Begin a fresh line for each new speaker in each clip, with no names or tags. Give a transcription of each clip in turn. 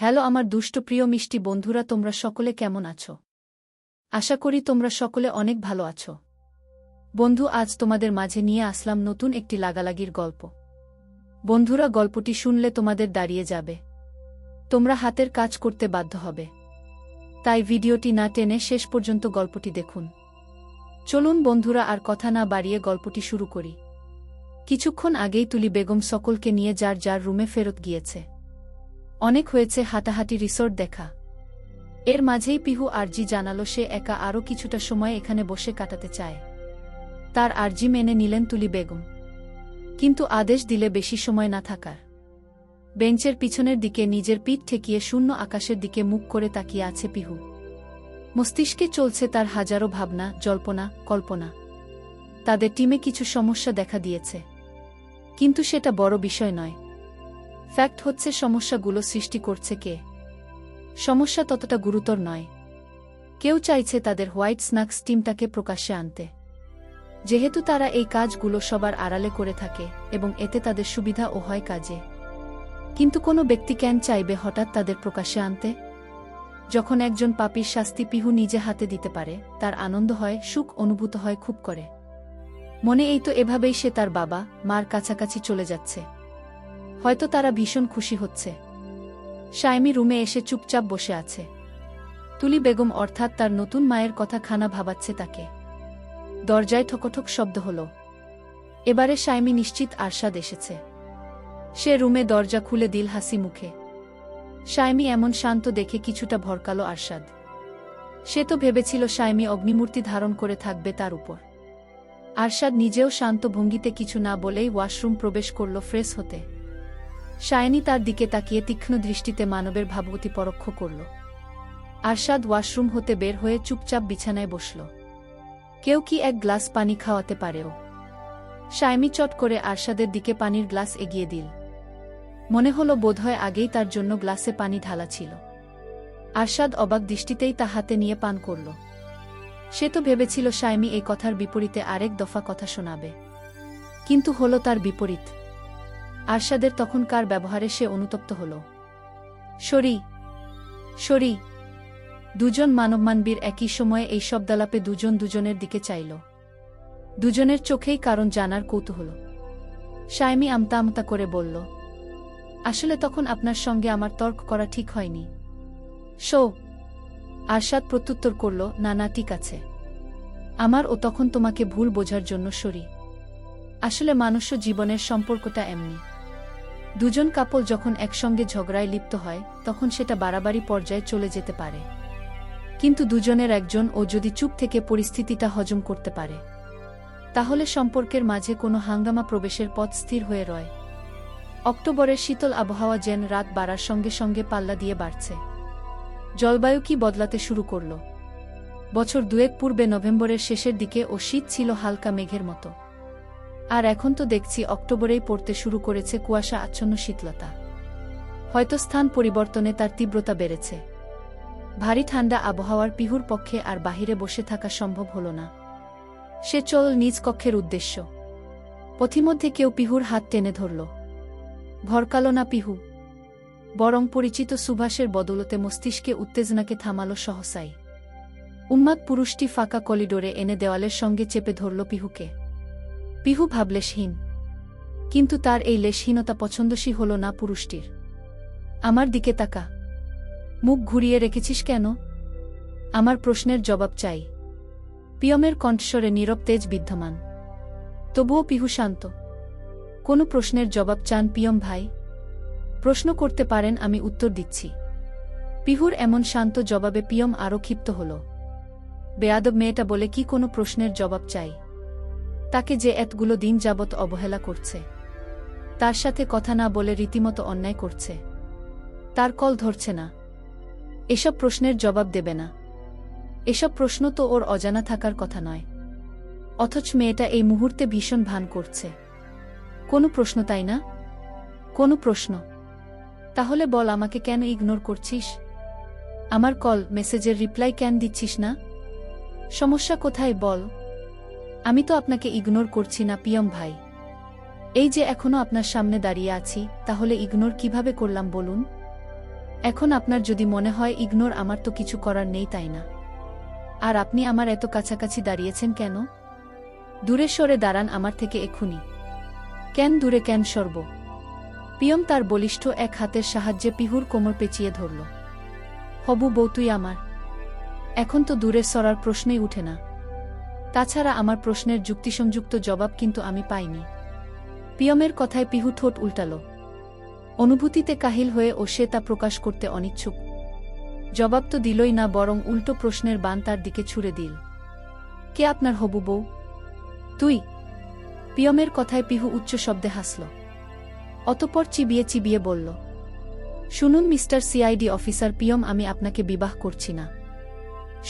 Hello আমার দুষ্ট প্রিয় মিষ্টি বন্ধুরা, তোমরা সকলে কেমন আছো? আশা করি তোমরা সকলে অনেক ভালো আছো। বন্ধু, আজ তোমাদের মাঝে নিয়ে আসলাম নতুন একটি লাগালাগির গল্প। বন্ধুরা, গল্পটি শুনলে তোমাদের দাঁড়িয়ে যাবে, তোমরা হাতের কাজ করতে বাধ্য হবে। তাই ভিডিওটি না টেনে শেষ পর্যন্ত গল্পটি দেখুন। চলুন বন্ধুরা, আর কথা না বাড়িয়ে গল্পটি শুরু করি। কিছুক্ষণ আগেই তুলি বেগম সকলকে নিয়ে যার যার রুমে ফেরত গিয়েছে। অনেক হয়েছে হাঁটাহাঁটি, রিসোর্ট দেখা। এর মাঝেই পিহু আরজি জানালো সে একা আরও কিছুটা সময় এখানে বসে কাটাতে চায়। তার আরজি মেনে নিলেন তুলি বেগম, কিন্তু আদেশ দিলে বেশি সময় না থাকার। বেঞ্চের পিছনের দিকে নিজের পিঠ ঠেকিয়ে শূন্য আকাশের দিকে মুখ করে তাকিয়ে আছে পিহু। মস্তিষ্কে চলছে তার হাজারো ভাবনা, জল্পনা, কল্পনা। তাদের টিমে কিছু সমস্যা দেখা দিয়েছে, কিন্তু সেটা বড় বিষয় নয়। ফ্যাক্ট হচ্ছে সমস্যাগুলো সৃষ্টি করছে কে। সমস্যা ততটা গুরুতর নয়। কেউ চাইছে তাদের হোয়াইট স্ন্যাক্স টিমটাকে প্রকাশ্যে আনতে। যেহেতু তারা এই কাজগুলো সবার আড়ালে করে থাকে এবং এতে তাদের সুবিধাও হয় কাজে। কিন্তু কোনো ব্যক্তি কেন চাইবে হঠাৎ তাদের প্রকাশ্যে আনতে? যখন একজন পাপীর শাস্তি পিহু নিজে হাতে দিতে পারে, তার আনন্দ হয়, সুখ অনুভূত হয় খুব করে। মনে এই তো এভাবেই সে তার বাবা মার কাছাকাছি চলে যাচ্ছে। হয়তো তারা ভীষণ খুশি হচ্ছে। শাইমি রুমে এসে চুপচাপ বসে আছে। তুলি বেগম অর্থাৎ তার নতুন মায়ের কথা খানা ভাবাচ্ছে তাকে। দরজায় ঠকঠক শব্দ হল। এবারে শাইমি নিশ্চিত আরশাদ এসেছে। সে রুমে দরজা খুলে দিল হাসি মুখে। শাইমি এমন শান্ত দেখে কিছুটা ভরকালো আরশাদ। সে তো ভেবেছিল শাইমি অগ্নিমূর্তি ধারণ করে থাকবে তার উপর। আরশাদ নিজেও শান্ত ভঙ্গিতে কিছু না বলেই ওয়াশরুম প্রবেশ করল ফ্রেশ হতে। শাইনি তার দিকে তাকিয়ে তীক্ষ্ণ দৃষ্টিতে মানবের ভাবগতি পরোক্ষ করল। আরশাদ ওয়াশরুম হতে বের হয়ে চুপচাপ বিছানায় বসল। কেউ কি এক গ্লাস পানি খাওয়াতে পারেও? শাইমি চট করে আরশাদের দিকে পানির গ্লাস এগিয়ে দিল। মনে হলো বোধহয় আগেই তার জন্য গ্লাসে পানি ঢালা ছিল। আরশাদ অবাক দৃষ্টিতেই তা হাতে নিয়ে পান করল। সে তো ভেবেছিল শাইমি এই কথার বিপরীতে আরেক দফা কথা শোনাবে, কিন্তু হলো তার বিপরীত। আরশাদের তখনকার ব্যবহারে সে অনুতপ্ত হল। Sorry sorry. দুজন মানবমানবীর একই সময়ে এই শব্দালাপে দুজন দুজনের দিকে চাইল। দুজনের চোখেই কারণ জানার কৌতূহল। শাইমি আমতা আমতা করে বলল, আসলে তখন আপনার সঙ্গে আমার তর্ক করা ঠিক হয়নি। শো। আরশাদ প্রত্যুত্তর করল, না না, ঠিক আছে। আমার ও তখন তোমাকে ভুল বোঝার জন্য সরি। আসলে মানুষ্য জীবনের সম্পর্কটা এমনি। দুজন কাপল যখন একসঙ্গে ঝগড়ায় লিপ্ত হয় তখন সেটা বাড়াবাড়ি পর্যায়ে চলে যেতে পারে। কিন্তু দুজনের একজন ও যদি চুপ থেকে পরিস্থিতিটা হজম করতে পারে, তাহলে সম্পর্কের মাঝে কোনো হাঙ্গামা প্রবেশের পথ স্থির হয়ে রয়। অক্টোবরের শীতল আবহাওয়া যেন রাত বাড়ার সঙ্গে সঙ্গে পাল্লা দিয়ে বাড়ছে। জলবায়ু কি বদলাতে শুরু করল। বছর দুয়েক পূর্বে নভেম্বরের শেষের দিকে ও শীত ছিল হালকা মেঘের মতো। আর এখন তো দেখছি অক্টোবরেই পড়তে শুরু করেছে কুয়াশা আচ্ছন্ন শীতলতা। হয়তো স্থান পরিবর্তনে তার তীব্রতা বেড়েছে। ভারী ঠান্ডা আবহাওয়ার পিহুর পক্ষে আর বাহিরে বসে থাকা সম্ভব হল না। সে চল নিজ কক্ষের উদ্দেশ্য। পথিমধ্যে কেউ পিহুর হাত টেনে ধরল। ভরকালো না পিহু, বরং পরিচিত সুভাষের বদলতে মস্তিষ্কে উত্তেজনাকে থামালো সহসাই। উন্মাদ পুরুষটি ফাঁকা করিডোরে এনে দেওয়ালের সঙ্গে চেপে ধরল পিহুকে। পিহু ভাবলেশহীন, কিন্তু তার এই লেশহীনতা পছন্দসই হল না পুরুষটির। আমার দিকে তাকা। মুখ ঘুরিয়ে রেখেছিস কেন? আমার প্রশ্নের জবাব চাই। পিয়মের কণ্ঠস্বরে নীরব তেজ বিদ্যমান। তবুও পিহু শান্ত। কোনো প্রশ্নের জবাব চান পিয়ম ভাই? প্রশ্ন করতে পারেন, আমি উত্তর দিচ্ছি। পিহুর এমন শান্ত জবাবে পিয়ম আরও ক্ষিপ্ত হল। বেয়াদব মেয়েটা বলে কি কোনো প্রশ্নের জবাব চাই? তাকে যে এতগুলো দিন যাবৎ অবহেলা করছে, তার সাথে কথা না বলে রীতিমতো অন্যায় করছে, তার কল ধরছে না, এসব প্রশ্নের জবাব দেবে না? এসব প্রশ্ন তো ওর অজানা থাকার কথা নয়। অথচ মেয়েটা এই মুহূর্তে ভীষণ ভান করছে। কোনো প্রশ্ন, তাই না? কোনো প্রশ্ন? তাহলে বল, আমাকে কেন ইগনোর করছিস? আমার কল মেসেজের রিপ্লাই কেন দিচ্ছিস না? সমস্যা কোথায় বল? আমি তো আপনাকে ইগনোর করছি না পিয়ম ভাই। এই যে এখনো আপনার সামনে দাঁড়িয়ে আছি, তাহলে ইগনোর কিভাবে করলাম বলুন? এখন আপনার যদি মনে হয় ইগনোর, আমার তো কিছু করার নেই, তাই না? আর আপনি আমার এত কাছাকাছি দাঁড়িয়েছেন কেন? দূরে সরে দাঁড়ান আমার থেকে এক্ষুনি। কেন দূরে, কেন সরব? পিয়ম তার বলিষ্ঠ এক হাতের সাহায্যে পিহুর কোমর পেঁচিয়ে ধরল। হবু বউ তুই আমার। এখন তো দূরে সরার প্রশ্নই উঠে না। তাছাড়া আমার প্রশ্নের যুক্তিসংযুক্ত জবাব কিন্তু আমি পাইনি। পিয়মের কথায় পিহু ঠোঁট উল্টাল। অনুভূতিতে কাহিল হয়ে ও সে তা প্রকাশ করতে অনিচ্ছুক। জবাব তো দিলই না, বরং উল্টো প্রশ্নের বান তার দিকে ছুড়ে দিল। কে আপনার হবু বউ? তুই। পিয়মের কথায় পিহু উচ্চ শব্দে হাসল। অতঃপর চিবিয়ে চিবিয়ে বলল, শুনুন মিস্টার সিআইডি অফিসার পিয়ম, আমি আপনাকে বিবাহ করছি না।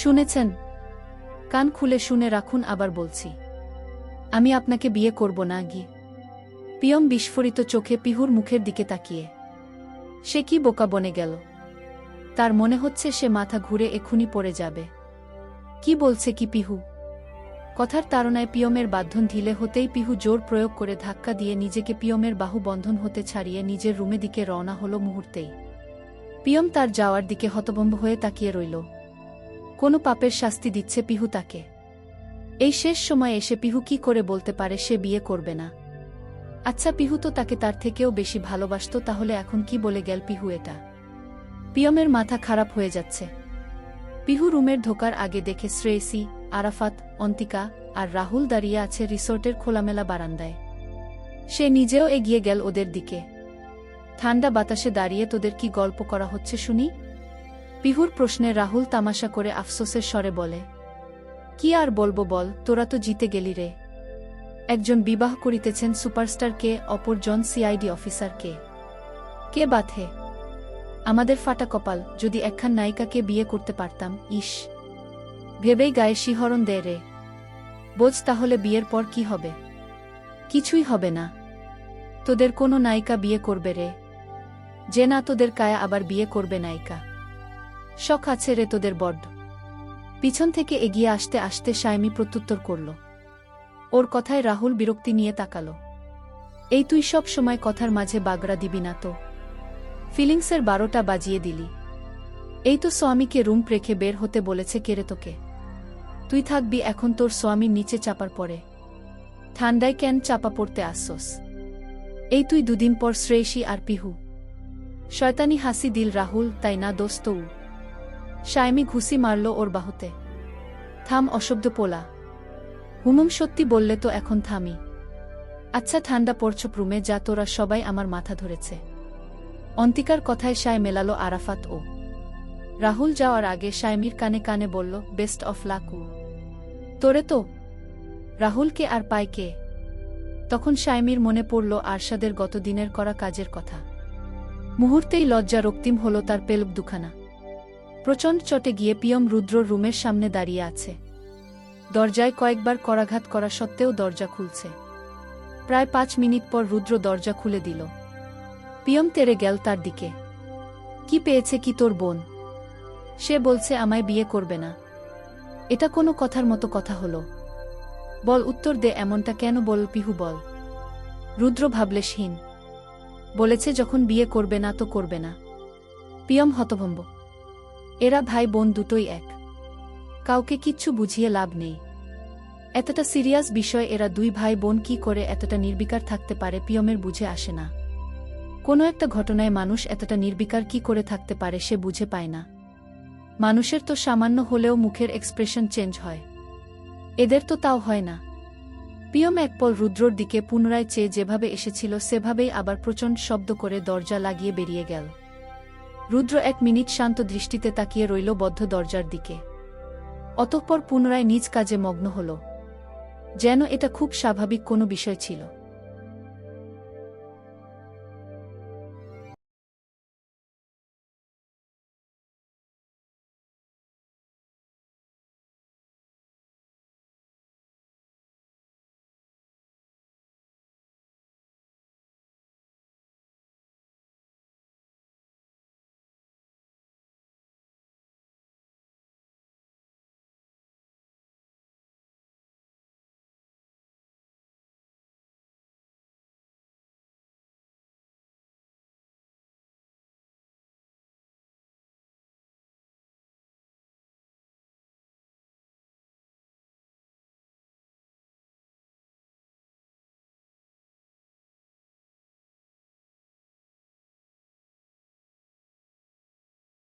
শুনেছেন? কান খুলে শুনে রাখুন, আবার বলছি, আমি আপনাকে বিয়ে করব না। গি পিয়ম বিস্ফোরিত চোখে পিহুর মুখের দিকে তাকিয়ে। সে কি বোকা বনে গেল? তার মনে হচ্ছে সে মাথা ঘুরে এক্ষুনি পড়ে যাবে। কি বলছে কি পিহু? কথার তাড়নায় পিয়মের বাঁধন ঢিলে হতেই পিহু জোর প্রয়োগ করে ধাক্কা দিয়ে নিজেকে পিয়মের বাহু বন্ধন হতে ছাড়িয়ে নিজের রুমে দিকে রওনা হল মুহূর্তেই। পিয়ম তার যাওয়ার দিকে হতভম্ব হয়ে তাকিয়ে রইল। কোনো পাপের শাস্তি দিচ্ছে পিহু তাকে। এই শেষ সময়ে এসে পিহু কি করে বলতে পারে সে বিয়ে করবে না? আচ্ছা, পিহু তো তাকে তার থেকেও বেশি ভালোবাসত, তাহলে এখন কি বলে গেল পিহু এটা? পিয়মের মাথা খারাপ হয়ে যাচ্ছে। পিহু রুমের ঢোকার আগে দেখে শ্রেয়সী, আরাফাত, অন্তিকা আর রাহুল দাঁড়িয়ে আছে রিসোর্টের খোলামেলা বারান্দায়। সে নিজেও এগিয়ে গেল ওদের দিকে। ঠান্ডা বাতাসে দাঁড়িয়ে তোদের কি গল্প করা হচ্ছে শুনি? পিহুর প্রশ্নে রাহুল তামাশা করে আফসোসের স্বরে বলে, কি আর বলবো বল, তোরা তো জিতে গেলি রে। একজন বিবাহ করিতেছেন সুপারস্টার কে, অপরজন সিআইডি অফিসার কে। কে বাথে? আমাদের ফাটা কপাল, যদি একখান নায়িকাকে বিয়ে করতে পারতাম। ইস, ভেবেই গায়ে শিহরণ দেয় রে। বোঝ তাহলে বিয়ের পর কি হবে? কিছুই হবে না। তোদের কোনো নায়িকা বিয়ে করবে রে? যে না তোদের কায়া আবার বিয়ে করবে নায়িকা? শখ আছে রে তোদের বড্ড। পিছন থেকে এগিয়ে আসতে আসতে সায়মি প্রত্যুত্তর করল। ওর কথায় রাহুল বিরক্তি নিয়ে তাকাল। এই তুই সব সময় কথার মাঝে বাগড়া দিবি না তো? ফিলিংসের 12টা বাজিয়ে দিলি। এই তো স্বামীকে রুম রেখে বের হতে বলেছে কেরে তোকে? তুই থাকবি এখন তোর স্বামীর নিচে চাপার পরে? ঠান্ডায় কেন চাপা পড়তে আসছস? এই তুই দুদিন পর শ্রেয়সী আর পিহু। শয়তানি হাসি দিল রাহুল, তাই না দোস্ত? সায়মি ঘুষি মারল ওর বাহুতে। থাম অশব্দ পোলা। হুমুম সত্যি বললে তো এখন থামি। আচ্ছা ঠান্ডা পড়ছ রুমে যা, তোরা সবাই আমার মাথা ধরেছে। অন্তিকার কথায় সায় মেলালো আরাফাত ও রাহুল যাওয়ার আগে সায়মির কানে কানে বলল, বেস্ট অফ লাক। তোরে তো। রাহুলকে আর পায় কে? তখন সায়মির মনে পড়ল আরশাদের গত দিনের করা কাজের কথা। মুহূর্তেই লজ্জা রক্তিম হল তার পেলব দুখানা। প্রচণ্ড চটে গিয়ে পিয়ম রুদ্রর রুমের সামনে দাঁড়িয়ে আছে। দরজায় কয়েকবার করাঘাত করা সত্ত্বেও দরজা খুলছে। প্রায় 5 মিনিট পর রুদ্র দরজা খুলে দিল। পিয়ম তেড়ে গেল তার দিকে। কি পেয়েছে কি তোর বোন? সে বলছে আমায় বিয়ে করবে না। এটা কোনো কথার মতো কথা হলো? বল, উত্তর দে, এমনটা কেন বল পিহু বল। রুদ্র ভাবলেশহীন। বলেছে যখন বিয়ে করবে না তো করবে না। পিয়ম হতভম্ব। এরা ভাই বোন দুটোই এক। কাউকে কিচ্ছু বুঝিয়ে লাভ নেই। এতটা সিরিয়াস বিষয় এরা দুই ভাই বোন কি করে এতটা নির্বিকার থাকতে পারে পিয়মের বুঝে আসে না। কোনো একটা ঘটনায় মানুষ এতটা নির্বিকার কি করে থাকতে পারে সে বুঝে পায় না। মানুষের তো সামান্য হলেও মুখের এক্সপ্রেশন চেঞ্জ হয়, এদের তো তাও হয় না। পিয়ম এক পল রুদ্রর দিকে পুনরায় চেয়ে যেভাবে এসেছিল সেভাবেই আবার প্রচণ্ড শব্দ করে দরজা লাগিয়ে বেরিয়ে গেল। রুদ্র 1 মিনিট শান্ত দৃষ্টিতে তাকিয়ে রইল বদ্ধ দরজার দিকে। অতঃপর পুনরায় নিজ কাজে মগ্ন হল, যেন এটা খুব স্বাভাবিক কোনো বিষয় ছিল।